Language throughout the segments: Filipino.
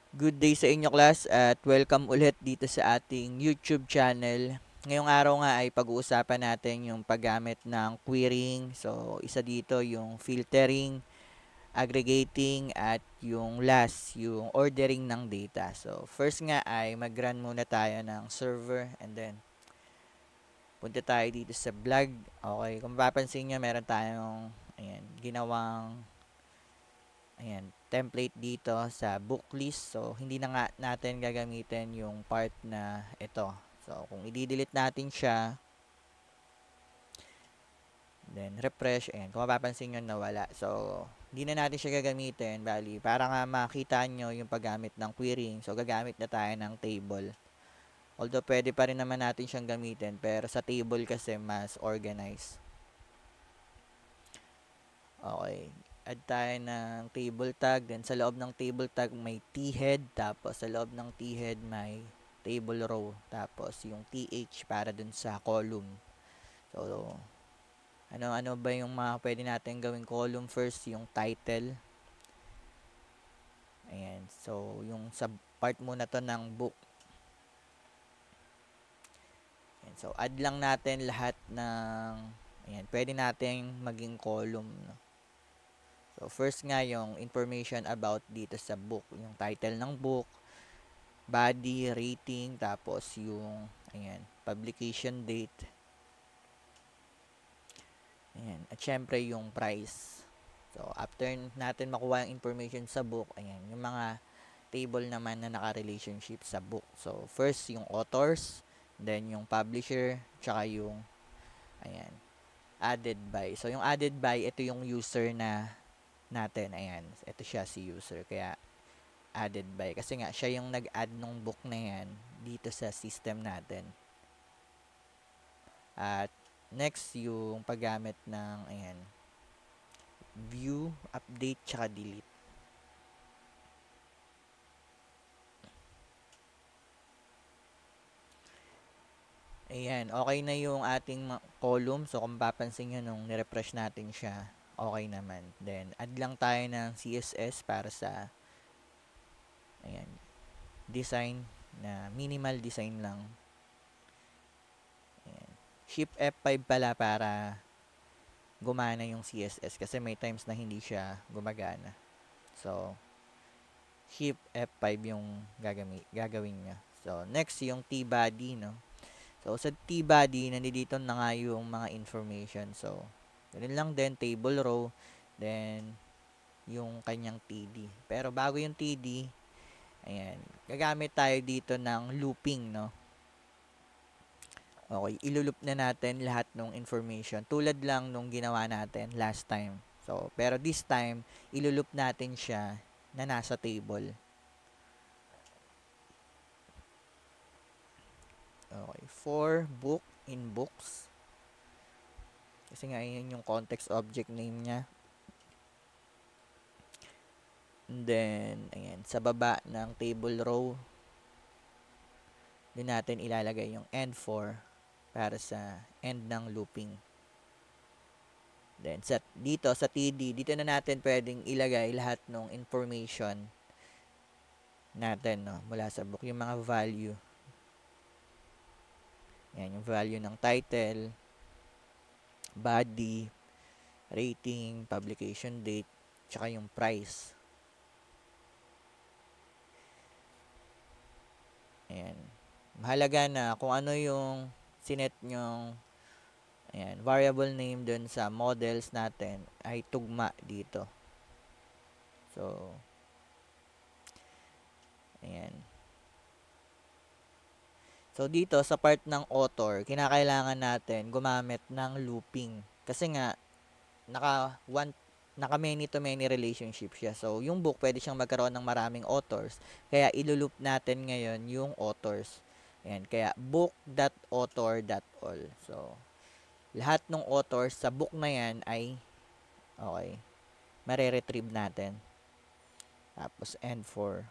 Good day sa inyo class at welcome ulit dito sa ating YouTube channel. Ngayong araw nga ay pag-uusapan natin yung paggamit ng querying. So, isa dito yung filtering, aggregating, at yung last, yung ordering ng data. So, first nga ay mag-run muna tayo ng server and then punta tayo dito sa blog. Okay, kung mapapansin nyo, meron tayong ginawang template dito sa book list. So, hindi na nga natin gagamitin yung part na ito. So, kung i-delete natin siya, then refresh, and kung mapapansin nyo, nawala. So, hindi na natin siya gagamitin. Bali, para nga makita nyo yung paggamit ng querying, so gagamit na tayo ng table. Although, pwede pa rin naman natin siyang gamitin, pero sa table kasi mas organized. Okay. Add tayo ng table tag. Then, sa loob ng table tag, may t-head. Tapos, sa loob ng t-head, may table row. Tapos, yung th para dun sa column. So, ano ba yung mga pwede natin gawing column? First, yung title. Ayan. So, yung sa part muna to ng book. Ayan. So, add lang natin lahat ng pwede natin maging column. No? So, first nga yung information about dito sa book. Yung title ng book, body, rating, tapos yung, publication date. Ayan. At syempre yung price. So, after natin makuha yung information sa book, yung mga table naman na naka-relationship sa book. So, first yung authors, then yung publisher, tsaka yung, added by. So, yung added by, ito yung user na natin. Ito siya si user. Kaya, added by. Kasi nga, siya yung nag-add nung book na yan dito sa system natin. At, next, yung paggamit ng, view, update, tsaka delete. Okay na yung ating column. So, kung papansin nyo nung nirefresh natin siya, okay naman. Then, add lang tayo ng CSS para sa, design na minimal design lang. Shift F5 pala para gumana yung CSS kasi may times na hindi siya gumagana. So, Shift F5 yung gagawin niya. So, next yung T-body, no? So, sa T-body, nandito na nga yung mga information. So, ganun lang din, table row, then, yung kanyang TD. Pero bago yung TD, gagamit tayo dito ng looping, no? Okay, ilulup na natin lahat ng information. Tulad lang nung ginawa natin last time. So, pero this time, ilulup natin siya na nasa table. Okay, for book, in books. Kasi nga, yun yung context object name niya. And then, sa baba ng table row, din natin ilalagay yung end for para sa end ng looping. Then, dito sa TD, dito na natin pwedeng ilagay lahat ng information natin, no, mula sa book. Yung mga value. Yung value ng title, body, rating, publication date, tsaka yung price. Mahalaga na kung ano yung sinet nyong variable name dun sa models natin ay tugma dito. So, So, dito sa part ng author, kinakailangan natin gumamit ng looping. Kasi nga, naka many to many relationship siya. So, yung book, pwede siyang magkaroon ng maraming authors. Kaya, ilulup natin ngayon yung authors. Kaya, book.author.all. So, lahat ng authors sa book na yan ay, mare-retrieve natin. Tapos, end for.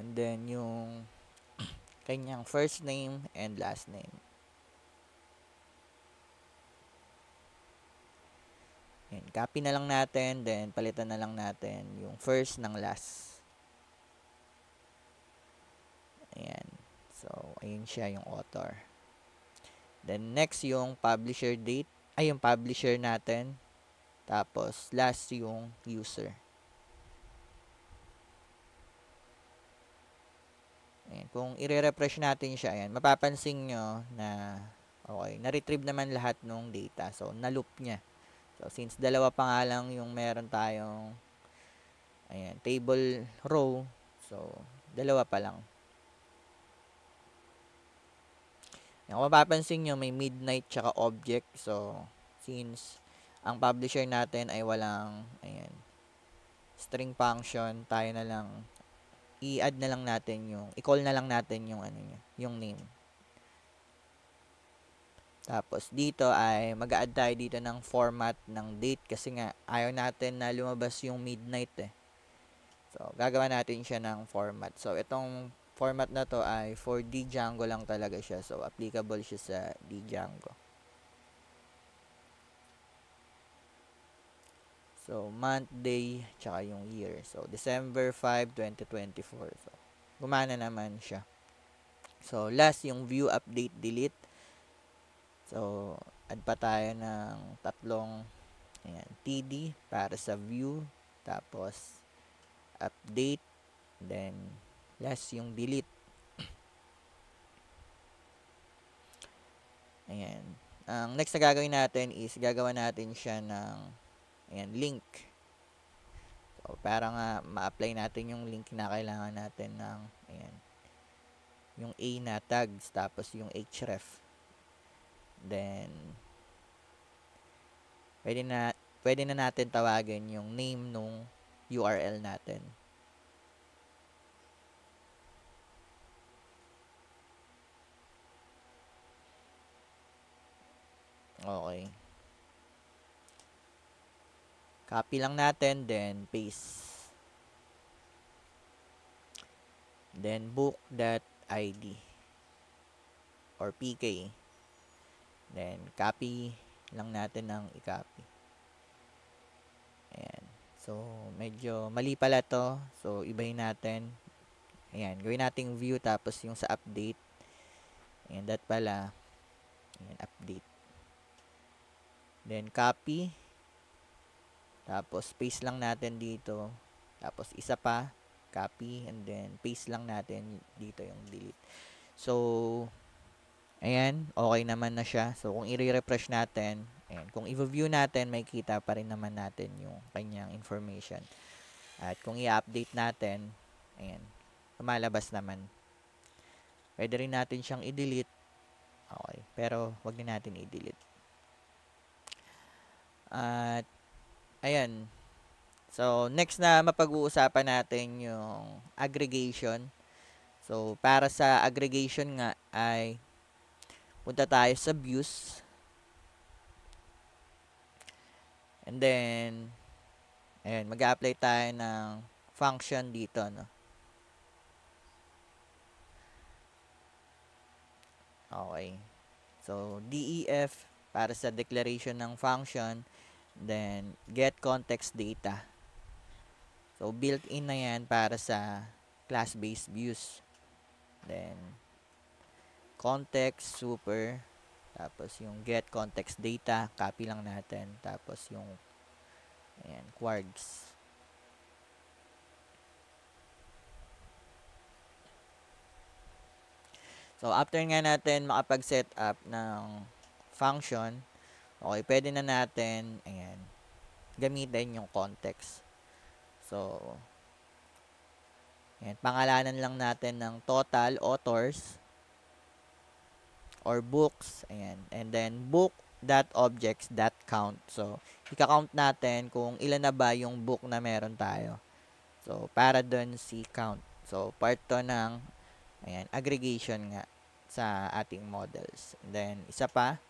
And then, yung kanyang first name and last name. Ayan, copy na lang natin, then palitan na lang natin yung first ng last. Ayan. So, ayun siya yung author. Then, next yung publisher date. Ay, yung publisher natin. Tapos, last yung user. Ayan. Kung i-refresh natin siya, ayan, mapapansin nyo na okay, na-retrieve naman lahat ng data. So, na-loop niya. So, since dalawa pa nga lang yung meron tayong ayan, table row. So, dalawa pa lang. Ayan, kung mapapansin nyo, may midnight tsaka object. So, since ang publisher natin ay walang ayan, string function, tayo na lang i-add na lang natin yung i-call na lang natin yung ano niya, yung name. Tapos dito ay mag-a-add tayo dito ng format ng date kasi nga ayaw natin na lumabas yung midnight eh. So, gagawa natin siya ng format. So, itong format na to ay for Django lang talaga siya. So, applicable siya sa Django. So, month, day, tsaka yung year. So, December 5, 2024. So, gumana naman siya. So, last yung view, update, delete. So, add pa tayo ng tatlong ayan, TD para sa view. Tapos, update. Then, last yung delete. Ayan. Ang next na gagawin natin is gagawa natin siya ng ayan, link. So, para nga ma-apply natin yung link na kailangan natin ng ayan, yung A na tags tapos yung href. Then, pwede na natin tawagin yung name nung URL natin. Okay. Copy lang natin, then paste. Then, book.id or pk. Then, copy lang natin ng i-copy. Ayan. So, medyo mali pala to. So, ibahin natin. Ayan. Gawin nating view tapos yung sa update. Ayan, that pala. Ayan, update. Then, copy. Tapos, paste lang natin dito. Tapos, isa pa. Copy. And then, paste lang natin dito yung delete. So, ayan. Okay naman na siya. So, kung i-refresh natin, ayan, kung i-view natin, may kita pa rin naman natin yung kanyang information. At kung i-update natin, ayan, lumalabas naman. Pwede rin natin siyang i-delete. Okay, pero wag din natin i-delete. At, ayan. So, next na mapag-uusapan natin yung aggregation. So, para sa aggregation nga ay punta tayo sa views. And then, ayan, mag-a-apply tayo ng function dito, no? Okay. So, def para sa declaration ng function. Then, get context data. So, built-in na yan para sa class-based views. Then, context, super. Tapos, yung get context data, copy lang natin. Tapos, yung ayan, quarks. So, after nga natin makapag-set up ng function, okay, pwede na natin, ayan, gamitin yung context. So, ayan, pangalanan lang natin ng total authors or books, ayan, and then book.objects.count. So, ika-count natin kung ilan na ba yung book na meron tayo. So, para dun si count. So, part to ng ayan, aggregation nga sa ating models. And then, isa pa.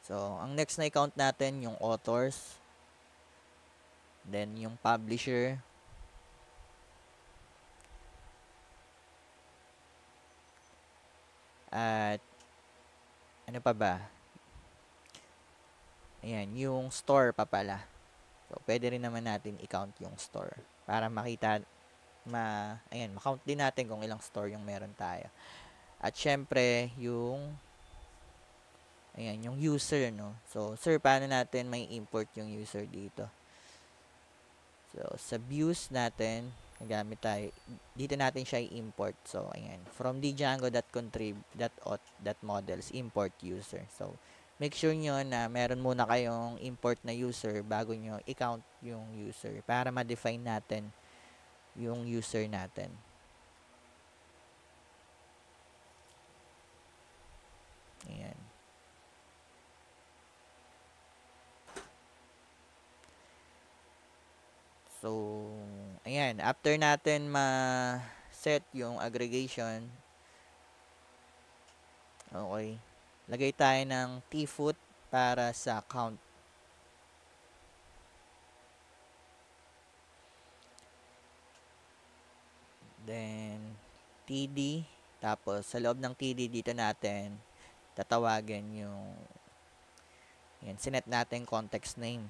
So, ang next na i-count natin yung authors. Then, yung publisher. At ano pa ba? Ayan, yung store pa pala. So, pwede rin naman natin i-count yung store para makita, ma-count din natin kung ilang store yung meron tayo. At syempre, yung user, no? So, sir, paano natin may import yung user dito? So, sa views natin, nagamit tayo, dito natin siya i-import. So, ayan, from django.contrib.auth.models, import user. So, make sure nyo na meron muna kayong import na user bago nyo i-count yung user para ma-define natin yung user natin. Ayan. So, ayan, after natin ma-set yung aggregation, okay, lagay tayo ng tfoot para sa count. Then, td, tapos sa loob ng td dito natin, tatawagin yung, ayan, sinet natin context name.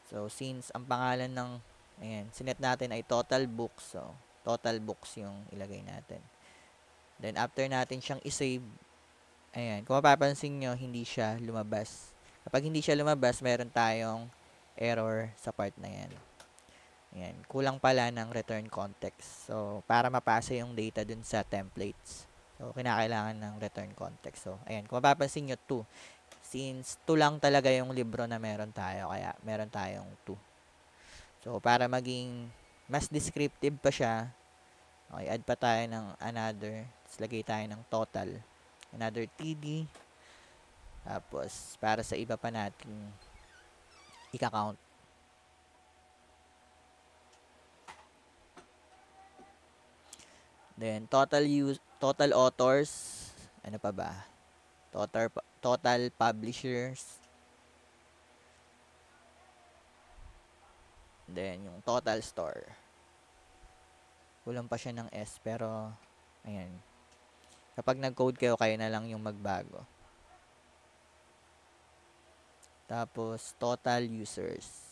So, since ang pangalan ng, ayan, sinet natin ay total books, so, total books yung ilagay natin. Then, after natin siyang isave, ayan, kung mapapansin nyo, hindi siya lumabas. Kapag hindi siya lumabas, meron tayong error sa part na yan. Ayan, kulang pala ng return context. So, para mapasa yung data dun sa templates. So, kinakailangan ng return context. So, ayan, kung mapapansin nyo, 2. Since 2 lang talaga yung libro na meron tayo, kaya meron tayong 2. So, para maging mas descriptive pa siya, okay, add pa tayo ng another. Tapos, lagay tayo ng total. Another td. Tapos, para sa iba pa natin ika-count. Then, total authors. Ano pa ba? Total publishers. Then, yung total store. Kulang pa siya ng S, pero, ayan. Kapag nag-code kayo, kayo na lang yung magbago. Tapos, total users.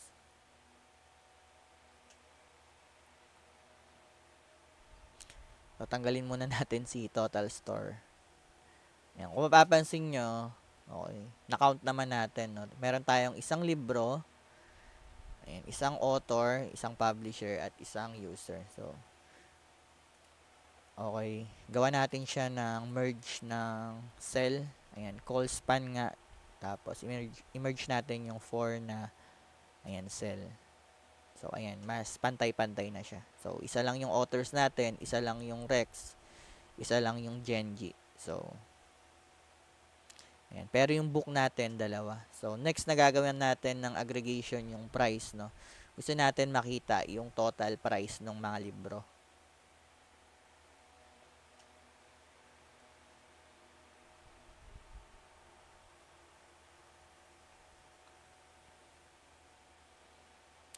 So, tanggalin muna natin si total store. Ayan. Kung mapapansin nyo, okay, na-count naman natin, no? Meron tayong isang libro, ayan, isang author, isang publisher, at isang user. So, okay, gawa natin siya ng merge ng cell. Ayan, call span nga. Tapos, i-merge natin yung 4 na, ayan, cell. So, ayan, mas pantay-pantay na siya. So, isa lang yung authors natin, isa lang yung Rex, isa lang yung Genji. So, ayan. Pero yung book natin, dalawa. So, next na gagawin natin ng aggregation yung price, no? Gusto natin makita yung total price ng mga libro.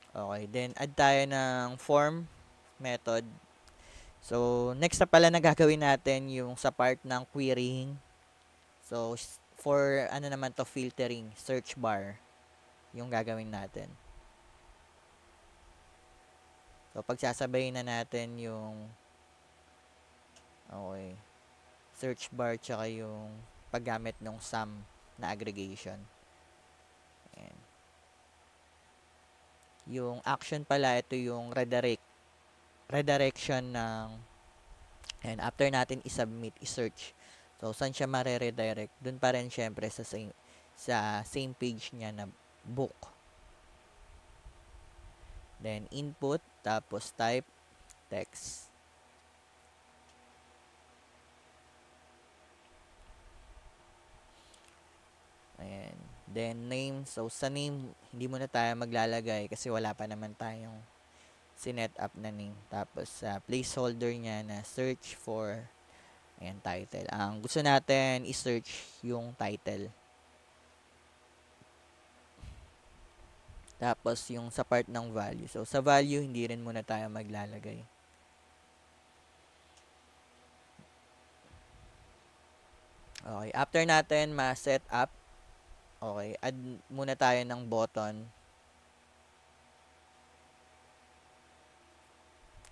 Okay, then add tayo ng form method. So, next na pala na gagawin natin yung sa part ng querying. So, for ano naman to, filtering, search bar yung gagawin natin. So, pagsasabayin na natin yung okay, search bar tsaka yung paggamit ng sum na aggregation. Ayan. Yung action pala, ito yung redirection ng, and after natin i-submit, i-search. So, saan siya mare-redirect? Doon pa rin syempre sa same page niya na book. Then, input, tapos type, text. Ayan. Then, name. So, sa name, hindi muna tayo maglalagay kasi wala pa naman tayong sinet up na name. Tapos, placeholder niya na search for, ayan, title. Ang gusto natin i-search yung title. Tapos, yung sa part ng value. So, sa value, hindi rin muna tayo maglalagay. Okay, after natin ma-set up, okay, add muna tayo ng button.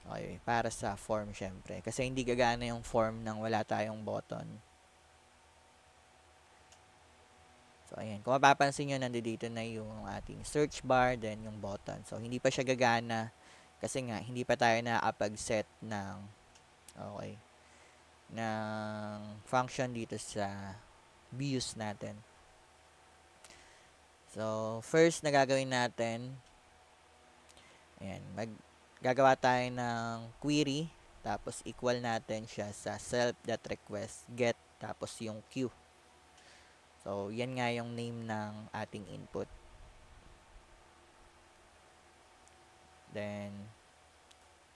Okay, para sa form syempre. Kasi hindi gagana yung form nang wala tayong button. So, ayan. Kung mapapansin nyo, nandito na yung ating search bar, then yung button. So, hindi pa siya gagana kasi nga, hindi pa tayo nakapag-set ng, okay, ng function dito sa views natin. So, first na gagawin natin, ayan, gagawa tayo ng query, tapos equal natin siya sa self.request get, tapos yung queue. So, yan nga yung name ng ating input. Then,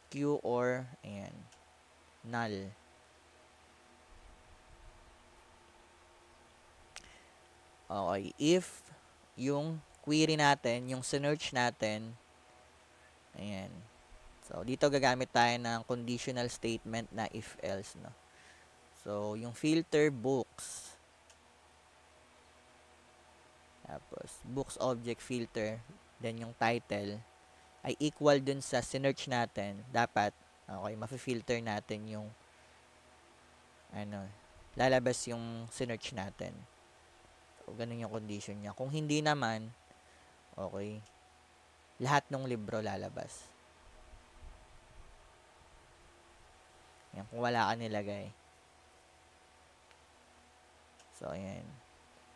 queue or, ayan, null. Okay, if yung query natin, yung search natin, ayan. So, dito gagamit tayo ng conditional statement na if-else, no? So, yung filter books, tapos, books object filter, then yung title, ay equal dun sa search natin. Dapat, okay, mafi-filter natin yung, ano, lalabas yung search natin. So, ganun yung condition niya. Kung hindi naman, okay, lahat ng libro lalabas. Yan, kung wala ka nilagay. So, ayan.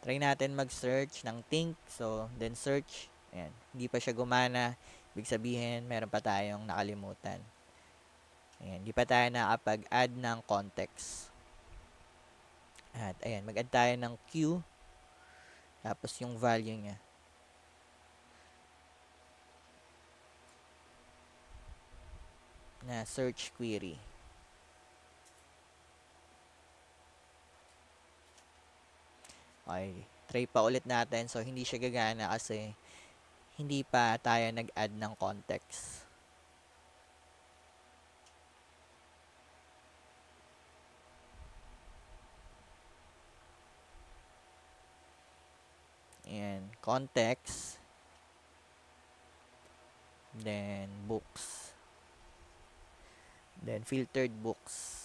Try natin mag-search ng think. So, then search. Ayan. Hindi pa siya gumana. Ibig sabihin, meron pa tayong nakalimutan. Ayan. Hindi pa tayo nakapag-add ng context. At, ayan. Mag-add tayo ng Q. Tapos, yung value niya. Na search query. Okay. Try pa ulit natin. So, hindi siya gagana kasi hindi pa tayo nag-add ng context. Ayan. Context. Then, books. Then, filtered books.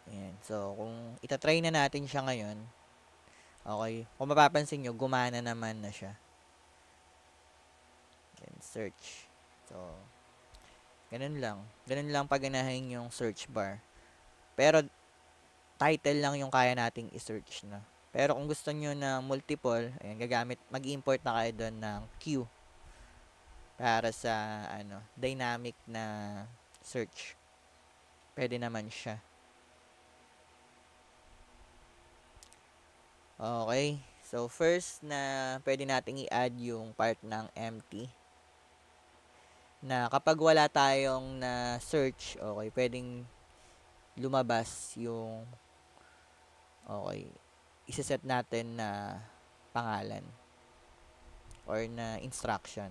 Ayan. So, kung itatry na natin siya ngayon, okay, kung mapapansin nyo, gumana naman na siya. Then, search. So, ganun lang. Ganun lang paganahin yung search bar. Pero, title lang yung kaya nating i-search na. Pero, kung gusto nyo na multiple, ayan, mag-import na kayo doon ng queue para sa, dynamic na search. Pwede naman siya. Okay. So, first na pwede nating i-add yung part ng empty. Na kapag wala tayong na search, okay, pwedeng lumabas yung, okay, iseset natin na pangalan or na instruction.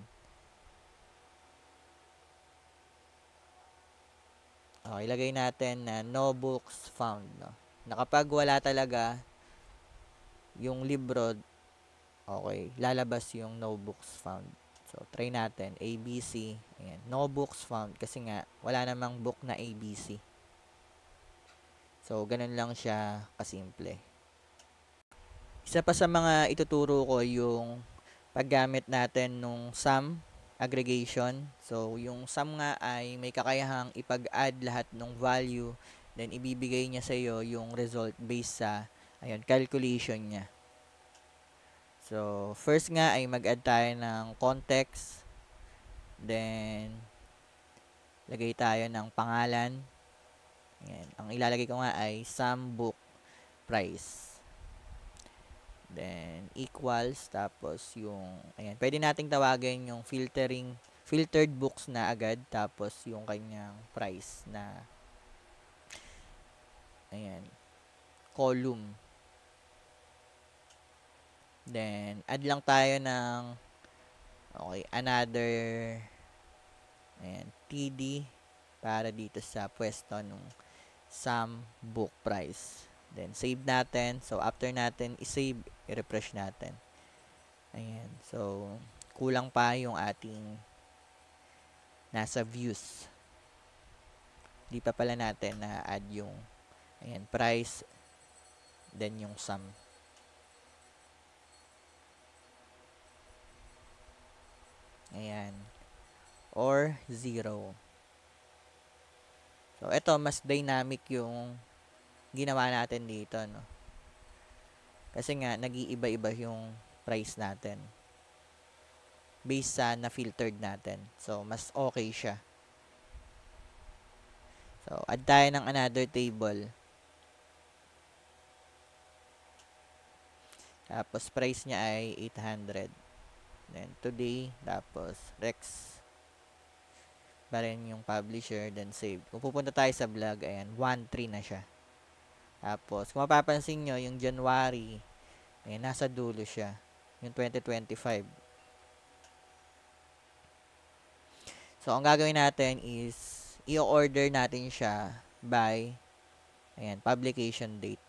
Okay, ilagay natin na no books found, no? Na kapag wala talaga yung libro, okay, lalabas yung no books found. So, try natin. ABC. Ayan. No books found. Kasi nga, wala namang book na ABC. So, ganun lang siya kasimple. Isa pa sa mga ituturo ko yung paggamit natin nung sum aggregation. So, yung sum nga ay may kakayahang ipag-add lahat ng value. Then, ibibigay niya sa iyo yung result based sa calculation niya. So, first nga ay mag-add tayo ng context. Then, lagay tayo ng pangalan. Ayan. Ang ilalagay ko nga ay sum book price. Then, equals. Tapos, yung, ayan. Pwede nating tawagin yung filtered books na agad. Tapos, yung kanyang price na, ayan, column. Then, add lang tayo ng, okay, another, ayan, TD para dito sa pwesto nung sum book price. Then, save natin. So, after natin i-save, i-refresh natin. Ayan. So, kulang pa yung ating nasa views. Di pa pala natin na-add yung ayan, price, then yung sum. Ayan. Or 0. So, ito, mas dynamic yung ginawa natin dito, no? Kasi nga, nag-iiba-iba yung price natin based sa na-filtered natin. So, mas okay siya. So, add tayo ng another table. Tapos, price niya ay 800. Then, today, tapos, Rex. Pa rin yung publisher, then save. Kung pupunta tayo sa blog, ayan, 1.3 na siya. Tapos, kung mapapansin nyo, yung January, ayan, nasa dulo siya. Yung 2025. So, ang gagawin natin is, i-order natin siya by, ayan, publication date.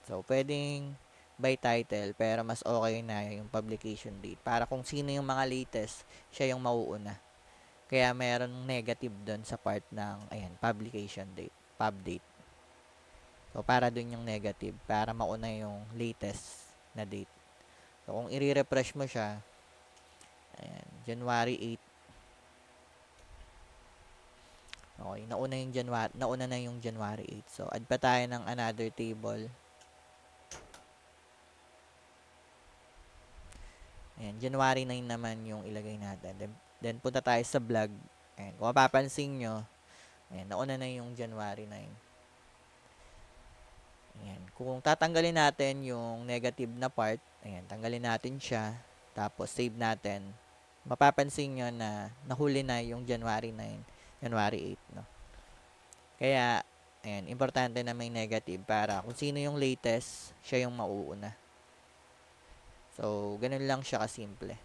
So, pwedeng by title, pero mas okay na yung publication date. Para kung sino yung mga latest, siya yung mauuna. Kaya meron negative doon sa part ng, ayan, publication date, pub date. So, para doon yung negative, para mauna yung latest na date. So, kung i-refresh mo siya, ayan, January 8. Okay, nauna na yung January 8. So, add pa tayo ng another table. Ayan, January 9 naman yung ilagay natin. Then punta tayo sa blog. Ayan, kung mapapansin nyo, ayan, nauna na yung January 9. Ayan, kung tatanggalin natin yung negative na part, ayan, tanggalin natin siya, tapos save natin, mapapansin nyo na nahuli na yung January 9, January 8, no? Kaya, ayan, importante na may negative para kung sino yung latest, siya yung mauuna. So, ganun lang siya kasimple.